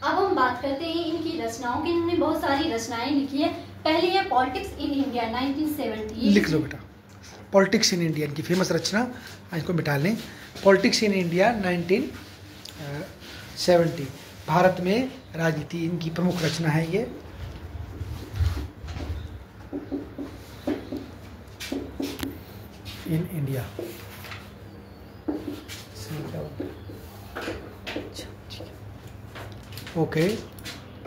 अब हम बात करते हैं इनकी रचनाओं की। इन्होंने बहुत सारी रचनाएं लिखी है। पहली है पॉलिटिक्स इन इंडिया 1970। लिख लो बेटा, पॉलिटिक्स इन इंडिया इनकी फेमस रचना, इसको मिटा लें। पॉलिटिक्स इन इंडिया 1970, भारत में राजनीति, इनकी प्रमुख रचना है ये। In India okay.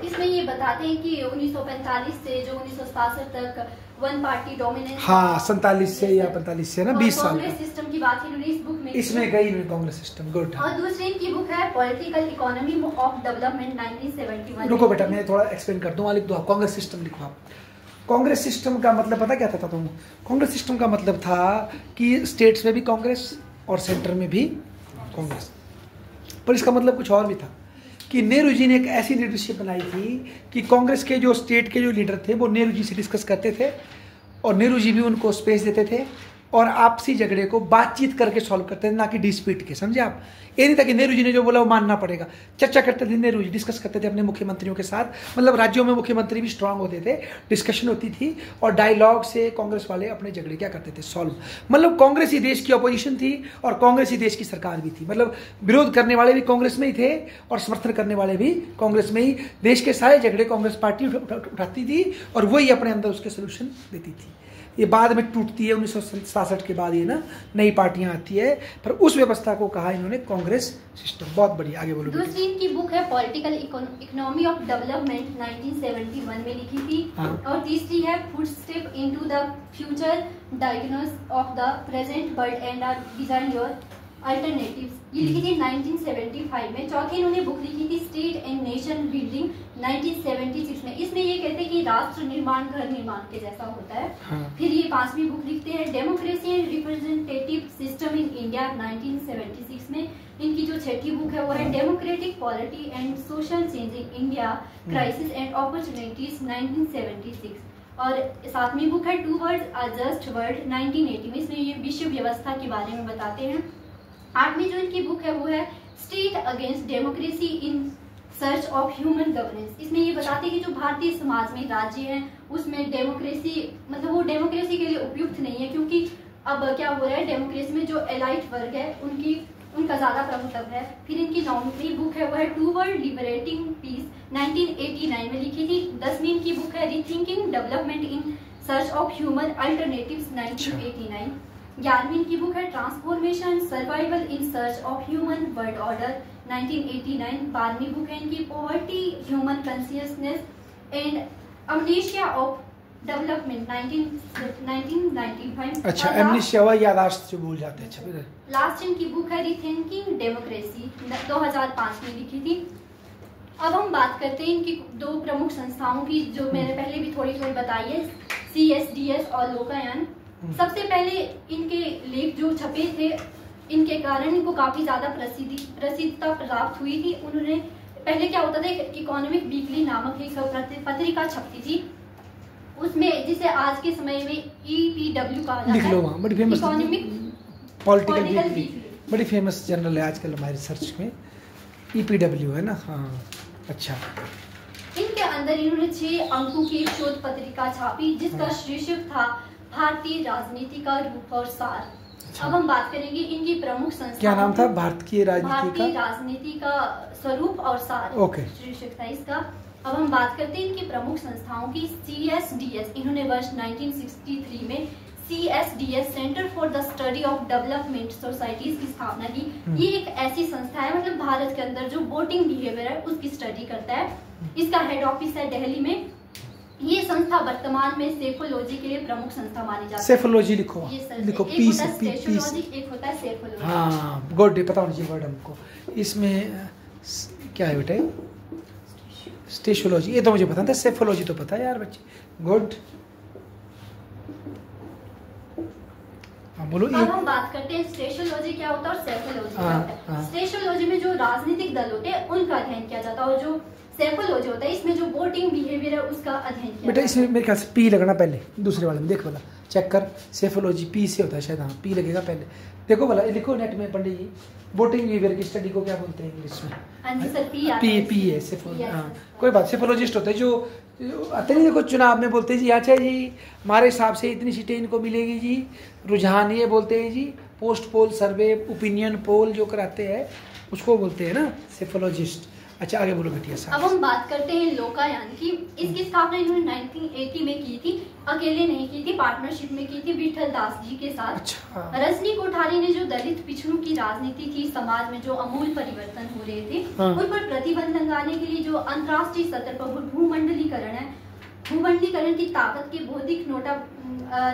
इसमें ये बताते हैं कि 1945 से जो 1967 तक वन पार्टी डोमिनेंस, हाँ 47 से या 45 से ना 20 साल कांग्रेस सिस्टम की बात इन्होंने इस बुक में, इसमें गई हुई कांग्रेस सिस्टम। गुड। और दूसरी इनकी बुक है पॉलिटिकल इकोनॉमी ऑफ डेवलपमेंट 1971। रुको बेटा, मैं थोड़ा एक्सप्लेन कर दूं, लिख दो आप कांग्रेस सिस्टम लिखो आप। कांग्रेस सिस्टम का मतलब पता क्या था तुम? कांग्रेस सिस्टम का मतलब था कि स्टेट्स में भी कांग्रेस और सेंटर में भी कांग्रेस, पर इसका मतलब कुछ और भी था कि नेहरू जी ने एक ऐसी लीडरशिप बनाई थी कि कांग्रेस के जो स्टेट के जो लीडर थे वो नेहरू जी से डिस्कस करते थे और नेहरू जी भी उनको स्पेस देते थे और आपसी झगड़े को बातचीत करके सॉल्व करते थे, ना कि डिस्प्यूट के। समझे आप? ये नहीं था कि नेहरू जी ने जो बोला वो मानना पड़ेगा। चर्चा करते थे नेहरू जी, डिस्कस करते थे अपने मुख्यमंत्रियों के साथ, मतलब राज्यों में मुख्यमंत्री भी स्ट्रांग होते थे, डिस्कशन होती थी और डायलॉग से कांग्रेस वाले अपने झगड़े क्या करते थे, सॉल्व। मतलब कांग्रेस ही देश की अपोजिशन थी और कांग्रेस ही देश की सरकार भी थी। मतलब विरोध करने वाले भी कांग्रेस में ही थे और समर्थन करने वाले भी कांग्रेस में ही। देश के सारे झगड़े कांग्रेस पार्टी उठाती थी और वही अपने अंदर उसके सोल्यूशन देती थी। ये बाद में टूटती है 1967 के बाद, ये ना नई पार्टियां आती है, पर उस व्यवस्था को कहा इन्होंने कांग्रेस सिस्टम। बहुत बढ़िया, आगे बोलो। दूसरी इनकी बुक है पॉलिटिकल इकोनॉमी ऑफ डेवलपमेंट 1971 में लिखी थी। हाँ। और तीसरी है footstep into the future, diagnose of the present world and design your alternatives, ये लिखी थी 1975 में। चौथी इन्होंने बुक लिखी थी स्टेट एंड नेशन बिल्डिंग 1976 में। इसमें ये कहते हैं कि राष्ट्र निर्माण घर निर्माण के जैसा होता है। हाँ। फिर ये पांचवी बुक लिखते हैं democracy and representative system in India 1976 में। इनकी जो छठी बुक है वो है democratic polity and social change in India, crisis and opportunities 1976। और सातवीं बुक है टूवर्ड्स अ जस्ट वर्ल्ड 1980 में। इसमें ये विश्व व्यवस्था के बारे में बताते हैं। आठवीं जो इनकी बुक है वो है state against democracy in search of human governance. इसमें ये बताते हैं कि जो भारतीय समाज में राज्य है उसमें डेमोक्रेसी, मतलब वो डेमोक्रेसी के लिए उपयुक्त नहीं है, क्योंकि अब क्या हो रहा है, डेमोक्रेसी में जो एलाइट वर्ग है उनका ज्यादा प्रभुत्व है। फिर इनकी 9वीं बुक है वो है टूवर्ड लिबरेटिंग पीस 1989 में लिखी थी। 10वीं इनकी बुक है rethinking development in search of human alternatives 1989। 11वीं की बुक है transformation survival in search of human world order 1989। 12वीं बुक है इनकी poverty human consciousness and amnesia of development 1995। अच्छा, एमनेशिया हुआ याददाश्त जो भूल जाते हैं। अच्छा, फिर लास्ट इनकी बुक है रीथिंकिंग डेमोक्रेसी 2005 में लिखी थी। अब हम बात करते हैं इनकी दो प्रमुख संस्थाओं की, जो मैंने पहले भी थोड़ी थोड़ी बताई है, CSDS और लोकायन। सबसे पहले इनके लेख जो छपे थे, इनके कारण इनको काफी ज्यादा प्रसिद्धता प्राप्त हुई थी। उन्होंने पहले क्या होता था, इकोनॉमिक वीकली नामक एक पत्रिका छपती थी, उसमें जिसे आज के समय में EPW कहा जाता है, बड़ी फेमस इकोनॉमिक पॉलिटिकल वीकली, बड़ी फेमस जर्नल है आजकल हमारी रिसर्च में, EPW है ना। हाँ, अच्छा। इनके अंदर इन्होंने 6 अंकों की एक शोध पत्रिका छापी जिसका शीर्षक था भारतीय राजनीति का रूप और सार। अच्छा। अब हम बात करेंगे इनकी प्रमुख संस्था। क्या नाम था? भारतीय राजनीति का स्वरूप और सार, ओके, शीर्षक था इसका। अब हम बात करते हैं इनकी प्रमुख संस्थाओं की। CSDS, इन्होंने वर्ष 1963 में CSDS centre for the study of development societies की स्थापना की। ये एक ऐसी संस्था है, मतलब भारत के अंदर जो वोटिंग बिहेवियर है उसकी स्टडी करता है। इसका हेड ऑफिस है दिल्ली में। ये संस्था वर्तमान में सेफोलॉजी के लिए प्रमुख संस्था मानी जाती है। सेफोलॉजी लिखो, लिखो पीस, एक होता है सेफोलॉजी। हाँ, गुड, पता होना चाहिए वर्ड हमको। इसमें क्या है बेटा? स्टेशोलॉजी, ये तो मुझे पता था, सेफोलॉजी तो पता है यार बच्चे। गुड, हाँ बोलो। अब हम बात करते हैं स्टेशोलॉजी क्या होता है और सेफोलॉजी क्या होता है। स्टेशोलॉजी में जो राजनीतिक दल होते हैं उनका अध्ययन किया जाता है, और जो सेफोलॉजी होता है, इसमें जो वोटिंग बिहेवियर है उसका अध्ययन किया बेटा इसमें मेरे ख्याल से पी लगना पहले, दूसरे वाले में देख वाला चेक कर, सेफोलॉजी पी से होता है शायद, हाँ पी लगेगा पहले। देखो वाला लिखो नेट में पंडित जी, वोटिंग बिहेवियर की स्टडी को क्या बोलते हैं इंग्लिश में? हाँ जी सर, पी है सेफोलॉजी। हाँ कोई बात, सेफोलॉजिस्ट होते हैं जो आते नहीं, देखो चुनाव में बोलते हैं जी अच्छा जी हमारे हिसाब से इतनी सीटें इनको मिलेगी जी, रुझान ये बोलते हैं जी, पोस्ट पोल सर्वे ओपिनियन पोल जो कराते हैं उसको बोलते हैं ना सेफोलॉजिस्ट। अच्छा आगे बोलो बेटिया साहब। अब हम बात करते हैं लोकायन की। इसकी स्थापना इन्होंने 1980 में की थी, अकेले नहीं की थी, पार्टनरशिप में की थी विठल दास जी के साथ। अच्छा। रजनी कोठारी ने जो दलित पिछड़ों की राजनीति थी, समाज में जो अमूल परिवर्तन हो रहे थे उन पर प्रतिबंध लगाने के लिए जो अंतर्राष्ट्रीय स्तर पर भूमंडलीकरण है, भूमंडलीकरण की ताकत के बौद्धिक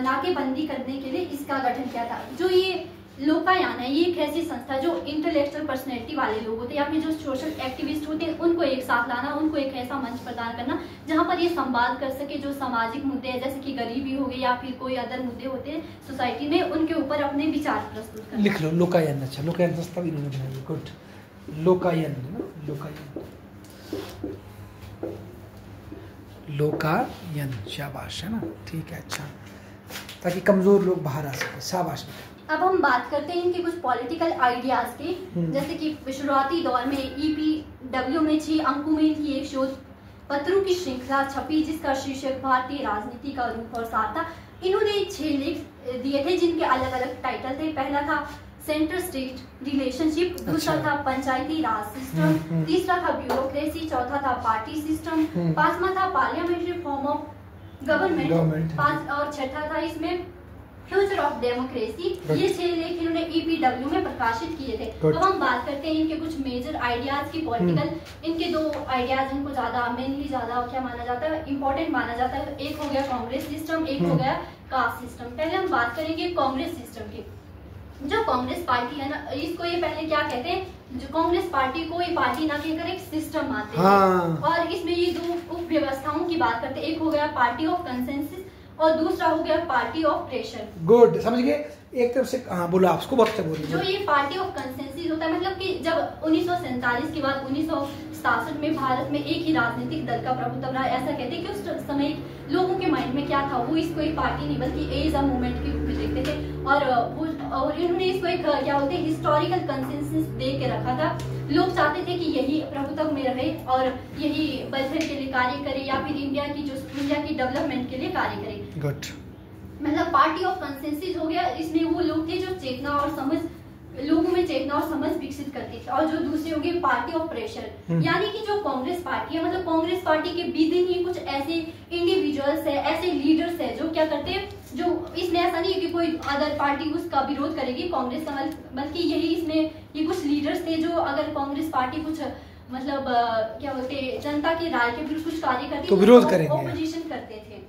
नाकेबंदी करने के लिए इसका गठन किया था। जो ये लोकायान है ये एक ऐसी संस्था जो इंटेलेक्चुअल पर्सनैलिटी वाले लोग होते हैं या फिर जो सोशल एक्टिविस्ट होते हैं उनको एक साथ लाना, उनको एक ऐसा मंच प्रदान करना जहां पर ये संवाद कर सके, जो सामाजिक मुद्दे हैं जैसे कि गरीबी हो गई या फिर कोई अदर मुद्दे होते हैं सोसाइटी में, उनके ऊपर अपने विचार प्रस्तुत करना। लिख लो लोकायन। अच्छा लोकायन संस्था भी इन्होंने बनाई, गुड। लोकायन है ना, लोकायन, लोकायन, शाबाश है ना, ठीक है। अच्छा ताकि कमजोर लोग बाहर आ सके, शाबाश। अब हम बात करते हैं इनके कुछ पॉलिटिकल आइडियाज के, जैसे कि शुरुआती दौर में EPW में 6 अंकों में इनकी एक शोध पत्रों की श्रृंखला छपी जिसका शीर्षक भारतीय राजनीति का रूप और सार था। इन्होंने 6 लेख दिए थे जिनके अलग अलग टाइटल थे। पहला था सेंटर स्टेट रिलेशनशिप, दूसरा था पंचायती राज सिस्टम, तीसरा था ब्यूरोक्रेसी, चौथा था पार्टी सिस्टम, पांचवा था पार्लियामेंट्री फॉर्म ऑफ गवर्नमेंट, और छठा था इसमें फ्यूचर ऑफ डेमोक्रेसी। ये 6 लेख इन्होंने EPW में प्रकाशित किए थे। अब हम बात करते हैं इनके कुछ मेजर आइडियाज की पॉलिटिकल। इनके 2 आइडियाज इनको ज्यादा मेनली ज्यादा क्या माना जाता है, इंपॉर्टेंट माना जाता है। एक हो गया कांग्रेस सिस्टम, एक हो गया कास्ट सिस्टम। पहले हम बात करेंगे कांग्रेस सिस्टम की। जो कांग्रेस पार्टी है ना, इसको ये पहले क्या कहते हैं, जो कांग्रेस पार्टी को ये पार्टी ना कहकर एक सिस्टम मानते हैं। और इसमें ये 2 उप व्यवस्थाओं की बात करते हैं। एक हो गया पार्टी ऑफ कंसेंसस और दूसरा हो गया पार्टी ऑफ प्रेशर। गुड, समझ गए। एक तरफ से हाँ बोलो, आपको बहुत अच्छा बोलिए। जो ये पार्टी ऑफ कंसेंसस होता है, मतलब कि जब 1947 के बाद 1967 में भारत में एक ही राजनीतिक दल का प्रभुत्व रहा, ऐसा कहते हैं कि उस समय लोगों के माइंड में क्या था, वो इसको एक पार्टी नहीं बल्कि एज अ मूवमेंट के रूप में देखते थे। और इन्होंने इसको एक क्या बोलते हैं हिस्टोरिकल कंसेंसस दे के रखा था। लोग चाहते थे कि यही प्रभुत्व में रहे और यही वेलफेयर के लिए कार्य करे या फिर इंडिया की डेवलपमेंट के लिए कार्य करे। गुड, मतलब पार्टी ऑफ कंसेंसस हो गया। इसमें वो लोग थे जो चेतना और समझ, लोगों में चेतना और समझ विकसित करते थे। और जो दूसरे हो गए पार्टी ऑफ प्रेशर, यानी कि जो कांग्रेस पार्टी है, मतलब कांग्रेस पार्टी के विदिन ही कुछ ऐसे इंडिविजुअल्स है, ऐसे लीडर्स है जो क्या करते हैं, जो इसमें ऐसा नहीं है कि कोई अदर पार्टी उसका विरोध करेगी कांग्रेस का, बल्कि यही इसमें ये कुछ लीडर्स थे जो अगर कांग्रेस पार्टी कुछ मतलब क्या बोलते जनता की राय के विरुद्ध कुछ कार्य करती तो विरोध करेंगे, ऑपोजिशन करते थे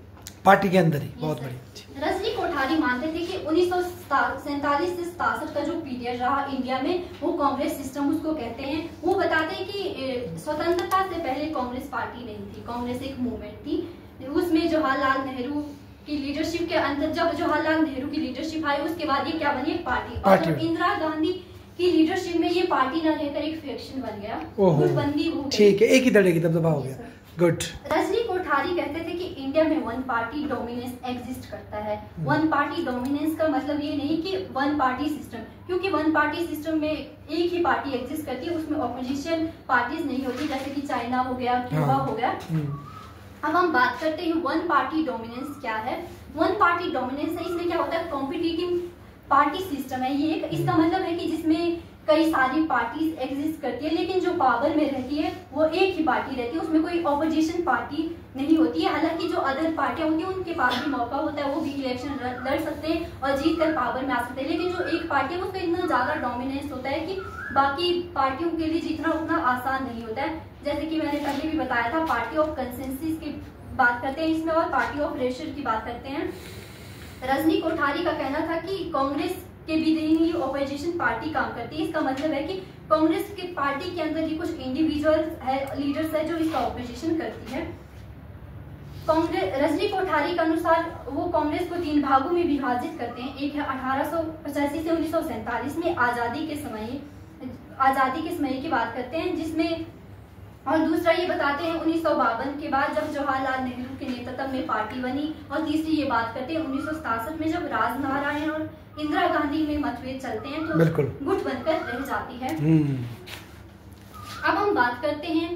पार्टी के अंदर ही। बहुत बढ़िया। रजनी कोठारी मानते थे कि 1947 से 67 का जो पीरियड रहा इंडिया में, वो कांग्रेस सिस्टम उसको कहते हैं। वो बताते हैं कि स्वतंत्रता से पहले कांग्रेस पार्टी नहीं थी, कांग्रेस एक मूवमेंट थी। उसमें जवाहरलाल नेहरू की लीडरशिप के अंदर, जब जवाहरलाल नेहरू की लीडरशिप आई उसके बाद ये क्या बनी, एक पार्टी। और जब इंदिरा गांधी की लीडरशिप में ये पार्टी न रहकर एक फैक्शन बन गया, गुटबंदी हो गई। ठीक है, एक ही धड़े की दबदबा हो गया। गुड। रजनी कोठारी कहते थे कि इंडिया में 1 पार्टी डोमिनेंस एग्जिस्ट करता है। 1 पार्टी डोमिनेंस का मतलब ये नहीं कि 1 पार्टी सिस्टम, क्योंकि 1 पार्टी सिस्टम में एक ही पार्टी एग्जिस्ट करती है, उसमें ऑपोजिशन पार्टीज नहीं होती, जैसे कि चाइना हो गया, क्यूबा हो गया। अब हम बात करते हैं 1 पार्टी डोमिनेंस क्या है। 1 पार्टी डोमिनेंस है, इसमें क्या होता है, कॉम्पिटिटिव पार्टी सिस्टम है ये। इसका मतलब है कि जिसमें कई सारी पार्टीज एग्जिस्ट करती है, लेकिन जो पावर में रहती है वो एक ही पार्टी रहती है, उसमें कोई ऑपोजिशन पार्टी नहीं होती है। हालांकि जो अदर पार्टियां होती हैं उनके पास भी मौका होता है, वो भी इलेक्शन लड़ सकते हैं और जीत कर पावर में आ सकते हैं, लेकिन जो एक पार्टी है उसका इतना ज्यादा डोमिनेंस होता है कि बाकी पार्टियों के लिए जीतना उतना आसान नहीं होता है। जैसे कि मैंने पहले भी बताया था, पार्टी ऑफ कंसेंसस की बात करते हैं इसमें और पार्टी ऑफ प्रेशर की बात करते हैं। रजनी कोठारी का कहना था कि कांग्रेस के विदिन ही ऑपोजिशन पार्टी काम करती है। इसका मतलब है कि कांग्रेस के पार्टी के अंदर ही कुछ इंडिविजुअल है, लीडर्स है जो इसका ऑपोजिशन करती है। कांग्रेस, रजनी कोठारी के अनुसार वो कांग्रेस को 3 भागों में विभाजित करते हैं। एक है 1885 से 1947 में आजादी के समय की बात करते हैं, जिसमें और दूसरा ये बताते हैं 1952 के बाद जब जवाहरलाल नेहरू के नेतृत्व में पार्टी बनी, और तीसरी ये बात करते हैं 1967 में जब राजनारायण और इंदिरा गांधी में मतभेद चलते हैं तो गुट बनकर रह जाती है। अब हम बात करते हैं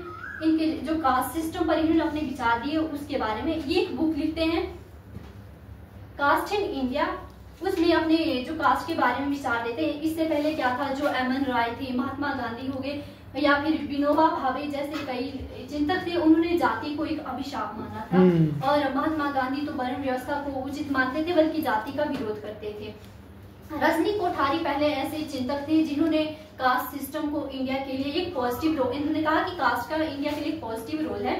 इनके जो कास्ट सिस्टम पर इन्होंने अपने विचार दिए उसके बारे में। ये एक बुक लिखते हैं कास्ट इन इंडिया, उसमें अपने जो कास्ट के बारे में विचार देते हैं। इससे पहले क्या था, जो एमएन राय थे, महात्मा गांधी हो गए या फिर विनोबा भावे जैसे कई चिंतक थे, उन्होंने जाति को एक अभिशाप माना था। और महात्मा गांधी तो वर्ण व्यवस्था को उचित मानते थे बल्कि जाति का विरोध करते थे। रजनी कोठारी पहले ऐसे चिंतक थे जिन्होंने कास्ट सिस्टम को इंडिया के लिए एक पॉजिटिव रोल, इन्होंने कहा कि कास्ट का इंडिया के लिए एक पॉजिटिव रोल है।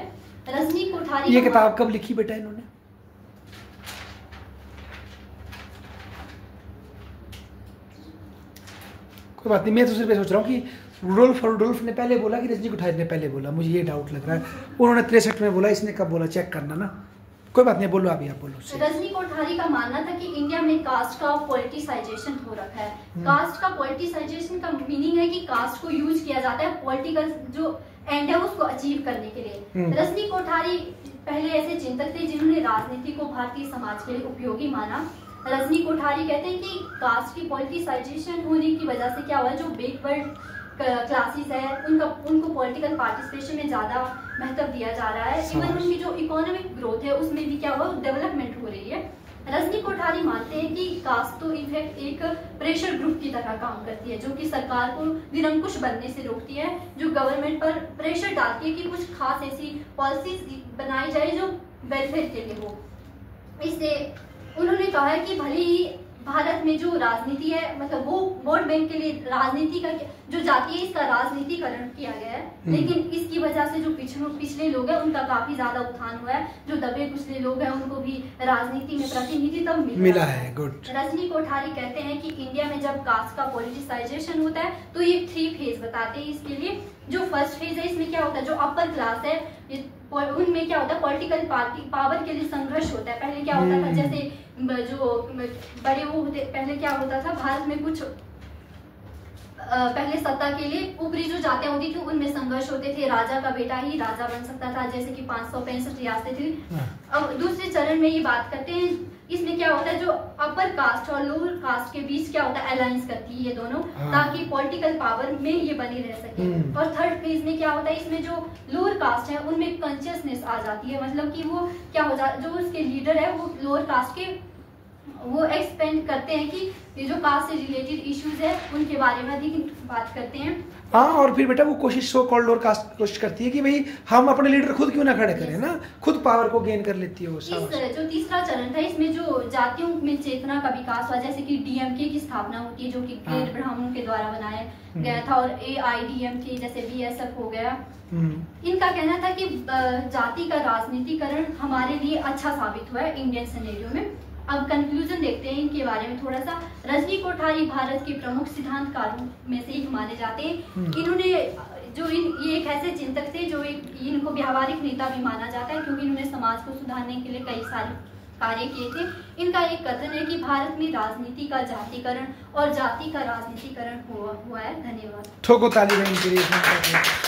रजनी कोठारी ये किताब कब लिखी बेटा इन्होंने? कोई बात नहीं, मैं तो सिर्फ सोच रहा हूँ कि रुडोल्फ ने पहले बोला कि रजनी कोठारी ने पहले बोला, मुझे ये डाउट लग रहा है। उन्होंने 63 में बोला, इसने कब बोला चेक करना ना। कोई बात नहीं, बोलो अभी आप बोलो। रजनी कोठारी का मानना था कि इंडिया में कास्ट का पॉलिटिसाइजेशन हो रखा है। कास्ट का पॉलिटिसाइजेशन का मीनिंग है कि कास्ट को यूज किया जाता है पॉलिटिकल जो एंड है उसको अचीव करने के लिए। रजनी कोठारी पहले ऐसे चिंतक थे जिन्होंने राजनीति को भारतीय समाज के लिए उपयोगी माना। रजनी कोठारी कहते हैं कि कास्ट की पॉलिटिसाइजेशन होने की वजह से क्या हुआ, जो बैकवर्ड क्लासेस है उनको पॉलिटिकल पार्टिसिपेशन में ज्यादा महत्व दिया जा रहा है। इवन उनकी जो इकोनॉमिक ग्रोथ है उसमें भी क्या हुआ, डेवलपमेंट हो रही है। रजनी कोठारी मानते हैं कि कास्ट तो इनफैक्ट एक प्रेशर ग्रुप की तरह काम करती है जो कि सरकार को निरंकुश बनने से रोकती है, जो गवर्नमेंट पर प्रेशर डालती है कि कुछ खास ऐसी पॉलिसीज बनाई जाए जो वेलफेयर के लिए हो। इससे उन्होंने कहा है कि भले ही भारत में जो राजनीति है, मतलब वो वोट बैंक के लिए राजनीति का जो जाति है इसका राजनीतिकरण किया गया है, लेकिन इसकी वजह से जो पिछले लोग हैं उनका काफी ज्यादा उत्थान हुआ है। जो दबे कुचले लोग हैं उनको भी राजनीति में प्रतिनिधित्व मिला है। गुड। रजनी कोठारी कहते हैं कि इंडिया में जब कास्ट का पॉलिटिसाइजेशन होता है तो ये 3 फेज बताते हैं इसके लिए। जो फर्स्ट फेज है इसमें क्या होता है, जो अपर क्लास है उनमें क्या होता है, पॉलिटिकल पार्टी पावर के लिए संघर्ष होता है। पहले क्या होता था, जैसे जो बड़े वो होते, पहले क्या होता था भारत में कुछ पहले सत्ता के लिए ऊपरी जो जातियां होती थी उनमें संघर्ष होते थे, राजा का बेटा ही राजा बन सकता था, जैसे कि 565 रियासतें थी। अब दूसरे चरण में ये बात करते हैं, इसमें क्या होता है, जो अपर कास्ट और लोअर कास्ट के बीच क्या होता है, अलायंस करती है ये दोनों, ताकि पॉलिटिकल पावर में ये बनी रह सके। और थर्ड फेज में क्या होता है, इसमें जो लोअर कास्ट है उनमें कॉन्शियसनेस आ जाती है, मतलब कि वो क्या हो जाता, जो उसके लीडर है वो लोअर कास्ट के वो एक्सपेंड करते हैं कि ये जो कास्ट से रिलेटेड इश्यूज है उनके बारे में अधिक बात करते हैं। हाँ, और फिर बेटा वो कोशिश सो कॉल्ड लोअर कास्ट कोशिश करती है कि भाई हम अपने लीडर खुद क्यों ना खड़े करें ना, खुद पावर को गेन कर लेती है वो। जो तीसरा चरण था इसमें जो जातियों में चेतना का विकास हुआ, जैसे कि डीएमके की स्थापना होती है जो कि गैर ब्राह्मणों के द्वारा बनाया गया था, और AIDMK जैसे BSF हो गया। इनका कहना था कि जाति का राजनीतिकरण हमारे लिए अच्छा साबित हुआ है इंडियन सिनेरियो में। अब कंक्लूजन देखते हैं इनके बारे में थोड़ा सा। रजनी कोठारी भारत के प्रमुख सिद्धांतकारों में से एक माने जाते हैं। इन्होंने जो ये एक ऐसे चिंतक थे जो इनको व्यावहारिक नेता भी माना जाता है क्योंकि इन्होंने समाज को सुधारने के लिए कई सारे कार्य किए थे। इनका एक कथन है कि भारत में राजनीति का जातिकरण और जाति का राजनीतिकरण हुआ है। धन्यवाद। ठोको ताली बहन के लिए।